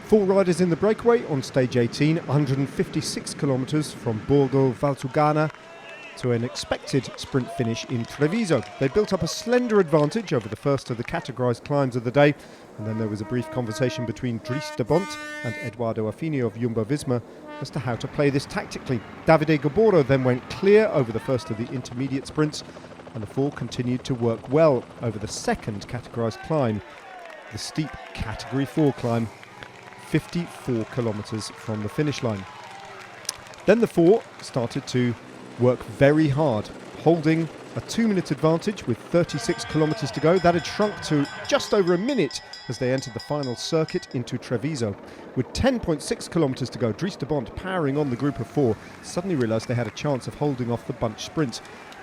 Four riders in the breakaway on stage 18, 156 kilometres from Borgo Valsugana to an expected sprint finish in Treviso. They built up a slender advantage over the first of the categorised climbs of the day, and then there was a brief conversation between Dries de Bont and Edoardo Affini of Jumbo-Visma as to how to play this tactically. Davide Gaboro then went clear over the first of the intermediate sprints, and the four continued to work well over the second categorised climb, the steep Category 4 climb, 54 kilometres from the finish line. Then the four started to work very hard, holding a 2-minute advantage with 36 kilometres to go. That had shrunk to just over a minute as they entered the final circuit into Treviso. With 10.6 kilometres to go, Dries de Bont, powering on the group of four, suddenly realised they had a chance of holding off the bunch sprint.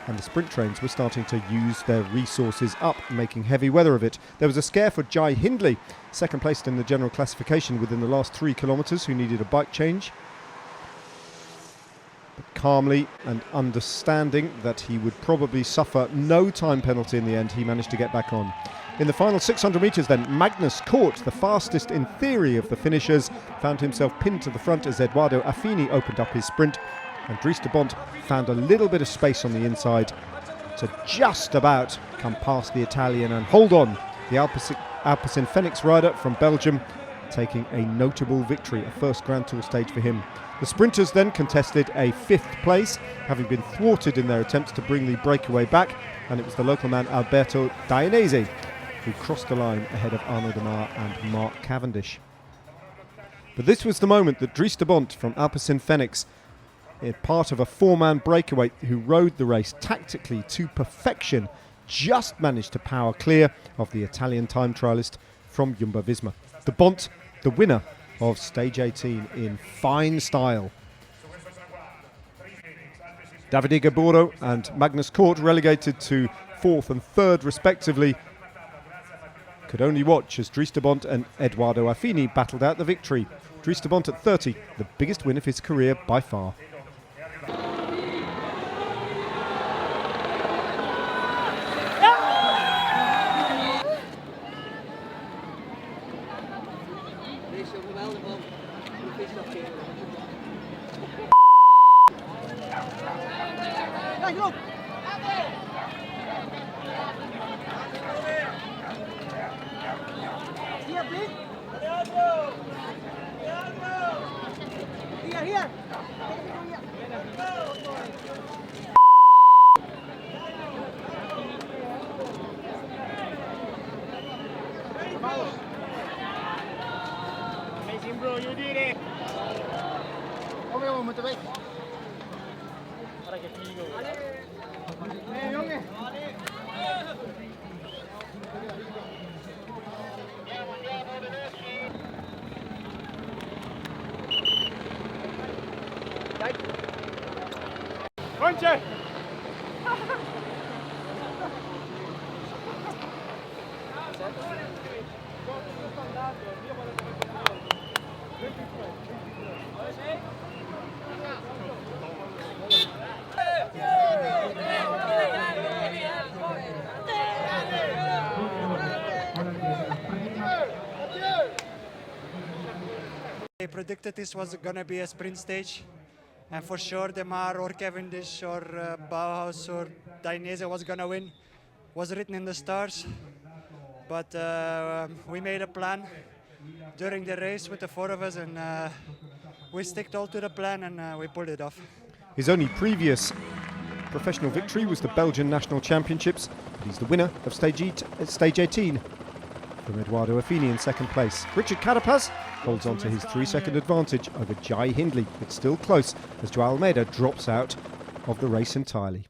And the sprint trains were starting to use their resources up, making heavy weather of it. There was a scare for Jai Hindley, second placed in the general classification within the last 3 kilometres, who needed a bike change. But calmly and understanding that he would probably suffer no time penalty in the end, he managed to get back on. In the final 600 metres then, Magnus Cort, the fastest in theory of the finishers, found himself pinned to the front as Edoardo Affini opened up his sprint, and Dries de Bont found a little bit of space on the inside to just about come past the Italian and hold on. The Alpecin Fenix rider from Belgium taking a notable victory, a first Grand Tour stage for him. The sprinters then contested a 5th place, having been thwarted in their attempts to bring the breakaway back, and it was the local man Alberto Dainese who crossed the line ahead of Arnaud Démare and Mark Cavendish. But this was the moment that Dries de Bont from Alpecin Fenix, part of a 4-man breakaway who rode the race tactically to perfection, just managed to power clear of the Italian time trialist from Jumbo-Visma. De Bont, the winner of stage 18 in fine style. Davide Gaboro and Magnus Cort, relegated to 4th and 3rd respectively, could only watch as Dries de Bont and Edoardo Affini battled out the victory. Dries de Bont at 30, the biggest win of his career by far. Here. Amazing, bro, you did it. Kom we moeten weg. Nee, jongen. Kijk. Rondje. They predicted this was going to be a sprint stage, and for sure Démare or Cavendish or Bauhaus or Dainese was going to win. Was written in the stars, but we made a plan during the race with the 4 of us, and we stuck all to the plan, and we pulled it off. His only previous professional victory was the Belgian National Championships, but he's the winner of stage 18 from Edoardo Affini in 2nd place. Richard Carapaz holds on to his 3-second advantage over Jai Hindley. It's still close as Joao Almeida drops out of the race entirely.